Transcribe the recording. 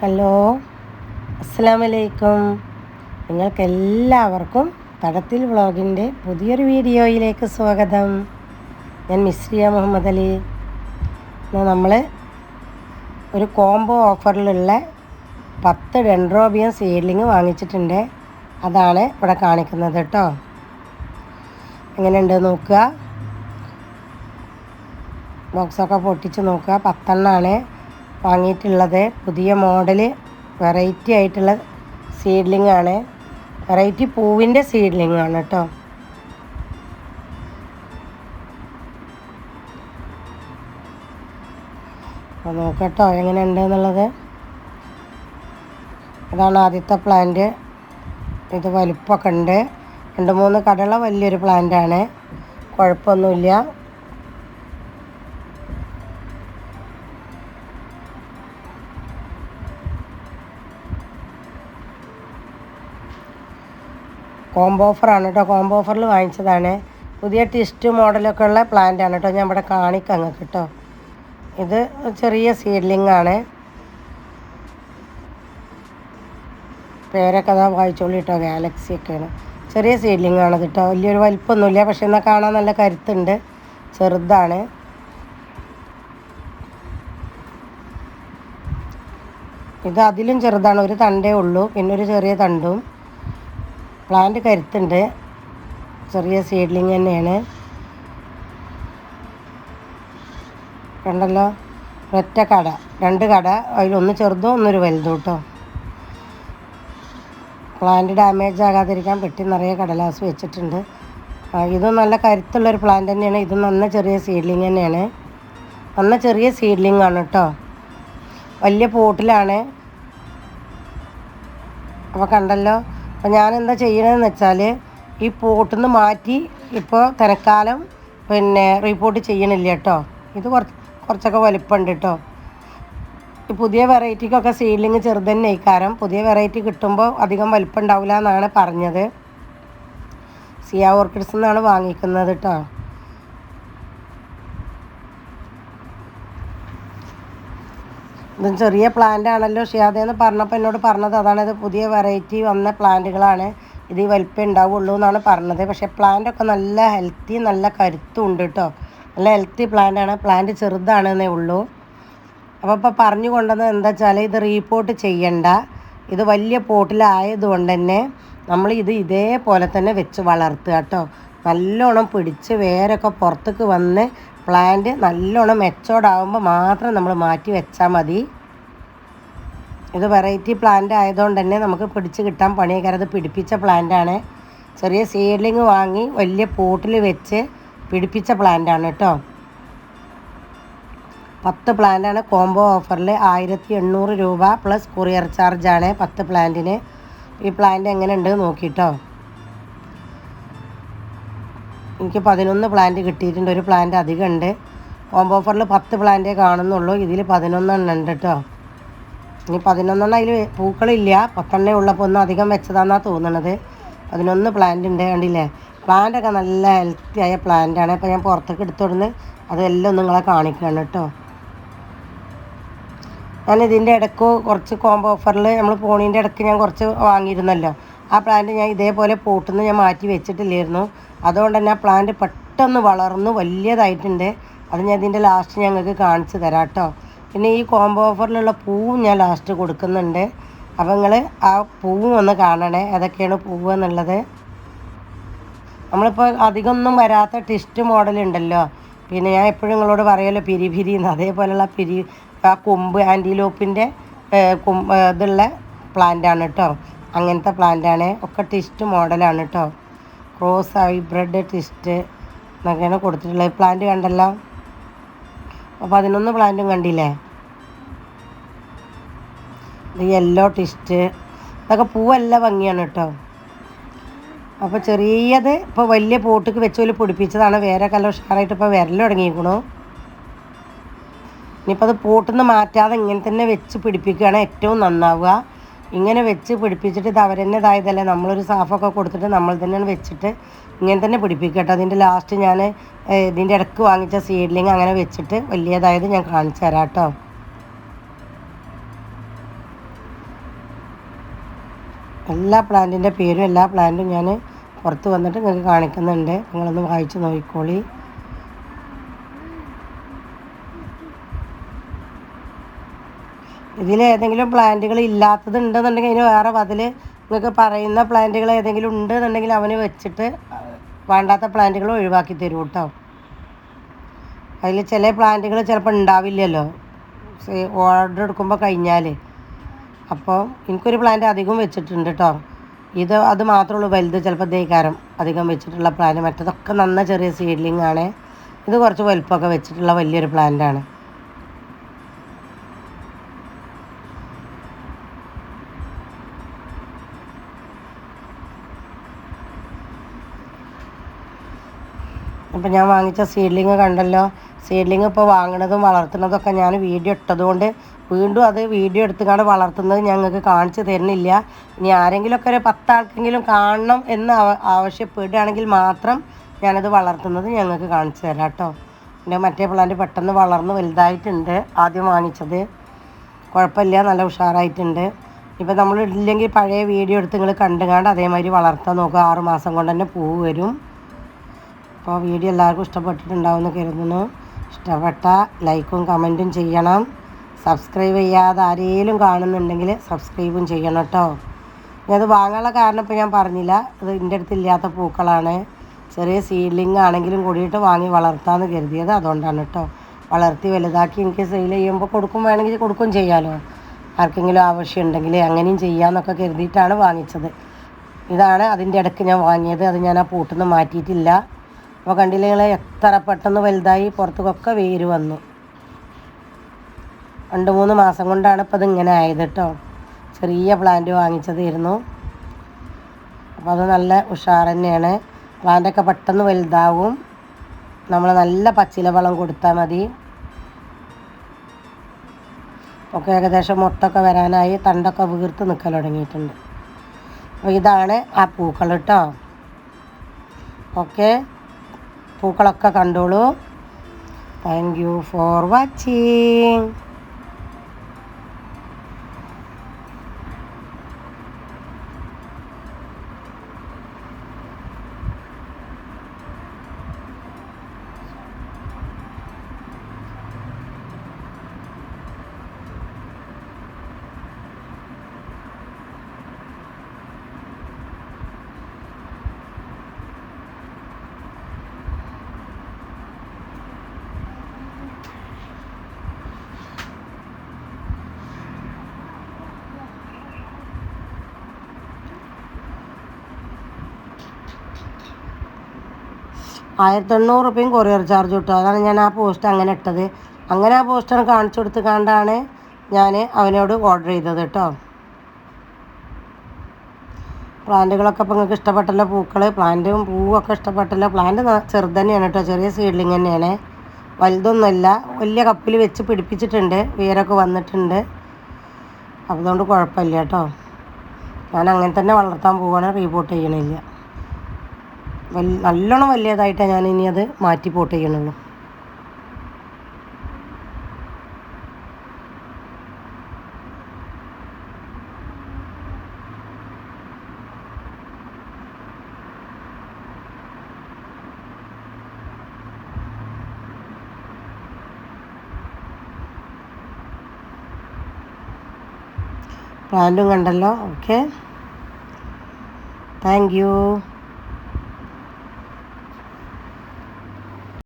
Hello, അസ്സലാമലൈക്കും. നിങ്ങൾക്കെല്ലാവർക്കും തടത്തിൽ വ്ളോഗിൻ്റെ പുതിയൊരു വീഡിയോയിലേക്ക് സ്വാഗതം. ഞാൻ മിസ്രിയ മുഹമ്മദ് അലി. നമ്മൾ ഒരു കോംബോ ഓഫറിലുള്ള 10 ഡെൻഡ്രോബിയം സീഡ്ലിങ് വാങ്ങിച്ചിട്ടുണ്ട്. അതാണ് ഇവിടെ കാണിക്കുന്നത് കേട്ടോ. എങ്ങനെയുണ്ട് നോക്കുക. ബോക്സൊക്കെ പൊട്ടിച്ച് നോക്കുക. 10 എണ്ണമാണ് വാങ്ങിയിട്ടുള്ളത്. പുതിയ മോഡൽ വെറൈറ്റി ആയിട്ടുള്ള സീഡ്ലിംഗ് ആണ്. വെറൈറ്റി പൂവിൻ്റെ സീഡ്ലിംഗ് ആണ് കേട്ടോ. അപ്പോൾ നോക്കട്ടോ എങ്ങനെയുണ്ട് എന്നുള്ളത്. ഇതാണ് ആദ്യത്തെ പ്ലാന്റ്. ഇത് വലുപ്പമൊക്കെ ഉണ്ട്. 2-3 കടയുള്ള വലിയൊരു പ്ലാന്റാണ്. കുഴപ്പമൊന്നുമില്ല. കോംബോ ഓഫറാണ് കേട്ടോ. കോംബോ ഓഫറിൽ വാങ്ങിച്ചതാണ്. പുതിയ ടിസ്റ്റ് മോഡലൊക്കെ ഉള്ള പ്ലാന്റാണ് കേട്ടോ. ഞാൻ ഇവിടെ കാണിക്കാം നിങ്ങൾക്ക് കേട്ടോ. ഇത് ചെറിയ സീഡ്ലിംഗ് ആണ്. പേരൊക്കെ അതാ വായിച്ചോളൂ കേട്ടോ. ഗാലക്സി ഒക്കെയാണ്. ചെറിയ സീഡ്ലിംഗ് ആണത് കേട്ടോ. വലിയൊരു വലിപ്പമൊന്നുമില്ല. പക്ഷെ എന്നാൽ കാണാൻ നല്ല കരുത്തുണ്ട്. ചെറുതാണ്. ഇത് അതിലും ചെറുതാണ്. ഒരു തണ്ടേ ഉള്ളൂ. പിന്നെ ഒരു ചെറിയ തണ്ടും. പ്ലാന്റ് കരുത്തുണ്ട്. ചെറിയ സീഡ്ലിംഗ് തന്നെയാണ്. കണ്ടല്ലോ, ഒറ്റ കട, 2 കട. അതിലൊന്ന് ചെറുതും ഒന്നൊരു വലുതും കേട്ടോ. പ്ലാന്റ് ഡാമേജ് ആകാതിരിക്കാൻ പെട്ടി നിറയെ കടലാസ് വെച്ചിട്ടുണ്ട്. ഇതും നല്ല കരുത്തുള്ളൊരു പ്ലാന്റ് തന്നെയാണ്. ഇതും നന്ന ചെറിയ സീഡ്ലിംഗ് തന്നെയാണ്. നന്ന ചെറിയ സീഡ്ലിംഗ് ആണ് കേട്ടോ. വലിയ പോട്ടിലാണ്. അപ്പോൾ കണ്ടല്ലോ. അപ്പോൾ ഞാനെന്താ ചെയ്യണമെന്ന് വെച്ചാൽ ഈ പോട്ടിൽ നിന്ന് മാറ്റി ഇപ്പോൾ തനക്കാലം റീപോർട്ട് ചെയ്യണില്ല കേട്ടോ. ഇത് കുറച്ചൊക്കെ വലിപ്പമുണ്ട് കേട്ടോ. ഈ പുതിയ വെറൈറ്റിക്കൊക്കെ സീഡ്ലിങ് ചെറുത് തന്നെ ഇക്കാരം. പുതിയ വെറൈറ്റി കിട്ടുമ്പോൾ അധികം വലിപ്പം ഉണ്ടാവില്ല എന്നാണ് പറഞ്ഞത്. സിയ ഓർക്കിഡ്സ് എന്നാണ് വാങ്ങിക്കുന്നത് കേട്ടോ. ഇത് ചെറിയ പ്ലാന്റ് ആണല്ലോ ഷിയാദെന്ന് പറഞ്ഞപ്പോൾ എന്നോട് പറഞ്ഞത് അതാണ്. ഇത് പുതിയ വെറൈറ്റി വന്ന പ്ലാന്റുകളാണ്. ഇത് ഈ വലിപ്പം ഉണ്ടാവുള്ളൂ എന്നാണ് പറഞ്ഞത്. പക്ഷേ പ്ലാന്റൊക്കെ നല്ല ഹെൽത്തി, നല്ല കരുത്തും ഉണ്ട് കേട്ടോ. നല്ല ഹെൽത്തി പ്ലാന്റാണ്. പ്ലാന്റ് ചെറുതാണെന്നേ ഉള്ളൂ. അപ്പോൾ ഇപ്പോൾ പറഞ്ഞു കൊണ്ടുവന്നത് എന്താ വെച്ചാൽ ഇത് റീപോർട്ട് ചെയ്യണ്ട. ഇത് വലിയ പോട്ടിലായതുകൊണ്ട് തന്നെ നമ്മൾ ഇതേപോലെ തന്നെ വെച്ച് വളർത്തുക കേട്ടോ. നല്ലോണം പിടിച്ച് വേരൊക്കെ പുറത്തേക്ക് വന്ന് പ്ലാന്റ് നല്ലോണം മെച്ചോർഡാകുമ്പോൾ മാത്രം നമ്മൾ മാറ്റി വെച്ചാൽ മതി. ഇത് വെറൈറ്റി പ്ലാന്റ് ആയതുകൊണ്ട് തന്നെ നമുക്ക് പിടിച്ച് കിട്ടാൻ പണിയൊക്കെ. അത് പിടിപ്പിച്ച പ്ലാന്റാണ്. ചെറിയ സീഡ്ലിങ് വാങ്ങി വലിയ പോട്ടിൽ വെച്ച് പിടിപ്പിച്ച പ്ലാന്റാണ് കേട്ടോ. 10 പ്ലാന്റാണ് കോംബോ ഓഫറിൽ. 1800 രൂപ പ്ലസ് കൊറിയർ ചാർജാണ് 10 പ്ലാന്റിന്. ഈ പ്ലാന്റ് എങ്ങനെ ഉണ്ട് നോക്കിട്ടോ. എനിക്ക് 11 പ്ലാന്റ് കിട്ടിയിട്ടുണ്ട്. ഒരു പ്ലാന്റ് അധികം ഉണ്ട്. കോംബോ ഓഫറിൽ 10 പ്ലാന്റേ കാണുന്നുള്ളൂ. ഇതിൽ 11 എണ്ണം ഉണ്ട് കേട്ടോ. ഇനി 11 എണ്ണം അതിൽ പൂക്കളില്ല. 10 എണ്ണേ ഉള്ളപ്പോൾ ഒന്നും അധികം വെച്ചതാണെന്നാണ് തോന്നുന്നത്. 11 പ്ലാന്റ് ഉണ്ട്. കണ്ടില്ലേ, പ്ലാന്റൊക്കെ നല്ല ഹെൽത്തി ആയ പ്ലാന്റാണ്. അപ്പോൾ ഞാൻ പുറത്തേക്ക് എടുത്തുകൊടുന്ന് അതെല്ലാം നിങ്ങളെ കാണിക്കുകയാണ് കേട്ടോ. ഞാൻ ഇതിൻ്റെ ഇടയ്ക്ക് കുറച്ച് കോംബോ ഓഫറിൽ നമ്മൾ പോണീൻ്റെ ഇടയ്ക്ക് ഞാൻ കുറച്ച് വാങ്ങിയിരുന്നല്ലോ. ആ പ്ലാന്റ് ഞാൻ ഇതേപോലെ പോട്ടിൽ നിന്ന് ഞാൻ മാറ്റി വെച്ചിട്ടില്ലായിരുന്നു. അതുകൊണ്ട് തന്നെ ആ പ്ലാന്റ് പെട്ടെന്ന് വളർന്നു വലിയതായിട്ടുണ്ട്. അത് ഞാൻ ഇതിൻ്റെ ലാസ്റ്റ് ഞങ്ങൾക്ക് കാണിച്ചു തരാം കേട്ടോ. പിന്നെ ഈ കോംബോ ഓഫറിലുള്ള പൂവും ഞാൻ ലാസ്റ്റ് കൊടുക്കുന്നുണ്ട്. അപ്പോൾ നിങ്ങൾ ആ പൂവും ഒന്ന് കാണണേ, ഏതൊക്കെയാണ് പൂവ് എന്നുള്ളത്. നമ്മളിപ്പോൾ അധികമൊന്നും വരാത്ത ടിസ്റ്റ് മോഡലുണ്ടല്ലോ. പിന്നെ ഞാൻ എപ്പോഴും നിങ്ങളോട് പറയുമല്ലോ പിരി എന്ന്. അതേപോലെയുള്ള ആ കൊമ്പ് ആൻറ്റിലോപ്പിൻ്റെ ഇതുള്ള പ്ലാന്റാണ് കേട്ടോ. അങ്ങനത്തെ പ്ലാന്റാണ്. ഒക്കെ ടിസ്റ്റ് മോഡലാണ് കേട്ടോ. ക്രോസ് ഹൈബ്രിഡ് ടിസ്റ്റ് എന്നൊക്കെയാണ് കൊടുത്തിട്ടുള്ളത്. പ്ലാന്റ് കണ്ടല്ലോ. അപ്പോൾ 11 പ്ലാന്റും കണ്ടില്ലേ. ഇത് യെല്ലോ ടിസ്റ്റ്. ഇതൊക്കെ പൂവല്ല ഭംഗിയാണ് കേട്ടോ. അപ്പോൾ ചെറിയത് ഇപ്പോൾ വലിയ പോട്ടിക്ക് വെച്ച് പൊടിപ്പിച്ചതാണ്. വേരൊക്കെ നല്ല ഉഷാറായിട്ട് ഇപ്പോൾ വിരൽ തുടങ്ങിയിരിക്കണു. ഇനിയിപ്പോൾ അത് പോട്ടിൽ നിന്ന് മാറ്റാതെ ഇങ്ങനെ തന്നെ വെച്ച് പിടിപ്പിക്കുകയാണ് ഏറ്റവും നന്നാവുക. ഇങ്ങനെ വെച്ച് പിടിപ്പിച്ചിട്ട് ഇത് അവരെന്നെ ഇതായതല്ലേ. നമ്മളൊരു സാഫൊക്കെ കൊടുത്തിട്ട് നമ്മൾ തന്നെയാണ് വെച്ചിട്ട് ഇങ്ങനെ തന്നെ പിടിപ്പിക്കട്ടെ. അതിൻ്റെ ലാസ്റ്റ് ഞാൻ ഇതിൻ്റെ ഇടയ്ക്ക് വാങ്ങിച്ച സീഡ്ലിങ് അങ്ങനെ വെച്ചിട്ട് വലിയതായത് ഞാൻ കാണിച്ചു തരാം കേട്ടോ. എല്ലാ പ്ലാന്റിൻ്റെ പേരും എല്ലാ പ്ലാന്റും ഞാൻ പുറത്ത് വന്നിട്ട് നിങ്ങൾക്ക് കാണിക്കുന്നുണ്ട്. നിങ്ങളൊന്ന് വായിച്ച് നോക്കിക്കോളി. ഇതിലേതെങ്കിലും പ്ലാന്റുകൾ ഇല്ലാത്തത് ഉണ്ടെന്നുണ്ടെങ്കിൽ അതിന് വേറെ ബദൽ നിങ്ങൾക്ക് പറയുന്ന പ്ലാന്റുകൾ ഏതെങ്കിലും ഉണ്ടെന്നുണ്ടെങ്കിൽ അവന് വെച്ചിട്ട് വേണ്ടാത്ത പ്ലാന്റുകൾ ഒഴിവാക്കി തരും കേട്ടോ. അതിൽ ചില പ്ലാന്റുകൾ ചിലപ്പോൾ ഉണ്ടാവില്ലല്ലോ ഓർഡർ എടുക്കുമ്പോൾ കഴിഞ്ഞാൽ. അപ്പോൾ എനിക്കൊരു പ്ലാന്റ് അധികം വെച്ചിട്ടുണ്ട് കേട്ടോ. അത് മാത്രമേ ഉള്ളൂ വലുത്, ചിലപ്പോൾ ദേക്കാരം അധികം വെച്ചിട്ടുള്ള പ്ലാന്റ്. മറ്റതൊക്കെ നന്ന ചെറിയ സീഡ്ലിംഗ് ആണ്. ഇത് കുറച്ച് വലുപ്പമൊക്കെ വെച്ചിട്ടുള്ള വലിയൊരു പ്ലാന്റാണ്. അപ്പോൾ ഞാൻ വാങ്ങിച്ച സീഡ്ലിങ് കണ്ടല്ലോ. സീഡ്ലിങ് ഇപ്പോൾ വാങ്ങണതും വളർത്തുന്നതൊക്കെ ഞാൻ വീഡിയോ ഇട്ടതുകൊണ്ട് വീണ്ടും അത് വീഡിയോ എടുത്തുകൊണ്ട് വളർത്തുന്നത് ഞങ്ങൾക്ക് കാണിച്ചു തരുന്നില്ല. ഇനി ആരെങ്കിലുമൊക്കെ ഒരു 10 ആൾക്കെങ്കിലും കാണണം എന്ന് ആവശ്യപ്പെടുകയാണെങ്കിൽ മാത്രം ഞാനത് വളർത്തുന്നത് ഞങ്ങൾക്ക് കാണിച്ചു തരാം കേട്ടോ. എൻ്റെ മറ്റേ പ്ലാന്റ് പെട്ടെന്ന് വളർന്ന് വലുതായിട്ടുണ്ട്. ആദ്യം വാങ്ങിച്ചത് കുഴപ്പമില്ല, നല്ല ഉഷാറായിട്ടുണ്ട്. ഇപ്പോൾ നമ്മൾ ഇല്ലെങ്കിൽ പഴയ വീഡിയോ എടുത്ത് നിങ്ങൾ കണ്ടുകാണ്ട് അതേമാതിരി വളർത്താൻ നോക്കുക. 6 മാസം കൊണ്ട് തന്നെ പൂവ് വരും. അപ്പോൾ വീഡിയോ എല്ലാവർക്കും ഇഷ്ടപ്പെട്ടിട്ടുണ്ടാവുമെന്ന് കരുതുന്നു. ഇഷ്ടപ്പെട്ട ലൈക്കും കമൻറ്റും ചെയ്യണം. സബ്സ്ക്രൈബ് ചെയ്യാതെ ആരെങ്കിലും കാണുന്നുണ്ടെങ്കിൽ സബ്സ്ക്രൈബും ചെയ്യണം കേട്ടോ. ഇനി അത് വാങ്ങാനുള്ള കാരണം ഇപ്പോൾ ഞാൻ പറഞ്ഞില്ല. അത് എൻ്റെ അടുത്ത് ഇല്ലാത്ത പൂക്കളാണ്. ചെറിയ സീഡ്ലിംഗ് ആണെങ്കിലും കൂടിയിട്ട് വാങ്ങി വളർത്താമെന്ന് കരുതിയത് അതുകൊണ്ടാണ് കേട്ടോ. വളർത്തി വലുതാക്കി എനിക്ക് സെയിൽ ചെയ്യുമ്പോൾ വേണമെങ്കിൽ കൊടുക്കും ചെയ്യാമല്ലോ. ആർക്കെങ്കിലും ആവശ്യമുണ്ടെങ്കിൽ അങ്ങനെയും ചെയ്യാമെന്നൊക്കെ കരുതിയിട്ടാണ് വാങ്ങിച്ചത്. ഇതാണ് അതിൻ്റെ ഇടയ്ക്ക് ഞാൻ വാങ്ങിയത്. അത് ഞാൻ ആ പൂട്ടിൽ നിന്ന് മാറ്റിയിട്ടില്ല. അപ്പോൾ കണ്ടില്ലേ എത്ര പെട്ടെന്ന് വലുതായി, പുറത്തേക്കൊക്കെ വേര് വന്നു. 2-3 മാസം കൊണ്ടാണ് ഇപ്പോൾ ഇതിങ്ങനെ ആയത് കേട്ടോ. ചെറിയ പ്ലാന്റ് വാങ്ങിച്ചതായിരുന്നു. അപ്പോൾ അത് നല്ല ഉഷാർ തന്നെയാണ്. പ്ലാന്റൊക്കെ പെട്ടെന്ന് വലുതാവും. നമ്മൾ നല്ല പച്ചില വളം കൊടുത്താൽ മതി. ഒക്കെ ഏകദേശം മൊട്ടൊക്കെ വരാനായി, തണ്ടൊക്കെ വീർത്ത് നിൽക്കാൻ തുടങ്ങിയിട്ടുണ്ട്. അപ്പോൾ ഇതാണ് ആ പൂക്കൾ കേട്ടോ. ഓക്കെ, പൂക്കളൊക്കെ കണ്ടോളൂ. Thank you for watching. $1800 courier charge കിട്ടും. അതാണ് ഞാൻ ആ പോസ്റ്റ് അങ്ങനെ ഇട്ടത്. അങ്ങനെ ആ പോസ്റ്റാണ് കാണിച്ചു കൊടുത്തുകൊണ്ടാണ് ഞാൻ അവനോട് ഓർഡർ ചെയ്തത് കേട്ടോ. പ്ലാന്റുകളൊക്കെ ഇപ്പോൾ നിങ്ങൾക്ക് ഇഷ്ടപ്പെട്ടല്ലോ. പൂക്കൾ പ്ലാന്റും പൂവൊക്കെ ഇഷ്ടപ്പെട്ടല്ലോ. പ്ലാന്റ് ചെറുത് തന്നെയാണ് കേട്ടോ, ചെറിയ സീഡ്ലിംഗ് തന്നെയാണ്, വലുതൊന്നുമല്ല. വലിയ കപ്പിൽ വെച്ച് പിടിപ്പിച്ചിട്ടുണ്ട്, വേരൊക്കെ വന്നിട്ടുണ്ട്. അതുകൊണ്ട് കുഴപ്പമില്ല കേട്ടോ. ഞാൻ അങ്ങനെ തന്നെ വളർത്താൻ പോവുകയാണ്, റീപോർട്ട് ചെയ്യണില്ല. നല്ലോണം വലിയതായിട്ടാണ് ഞാൻ ഇനി അത് മാറ്റി പോട്ട് ചെയ്യണുള്ളൂ. പ്ലാന്റും കണ്ടല്ലോ. Okay, thank you.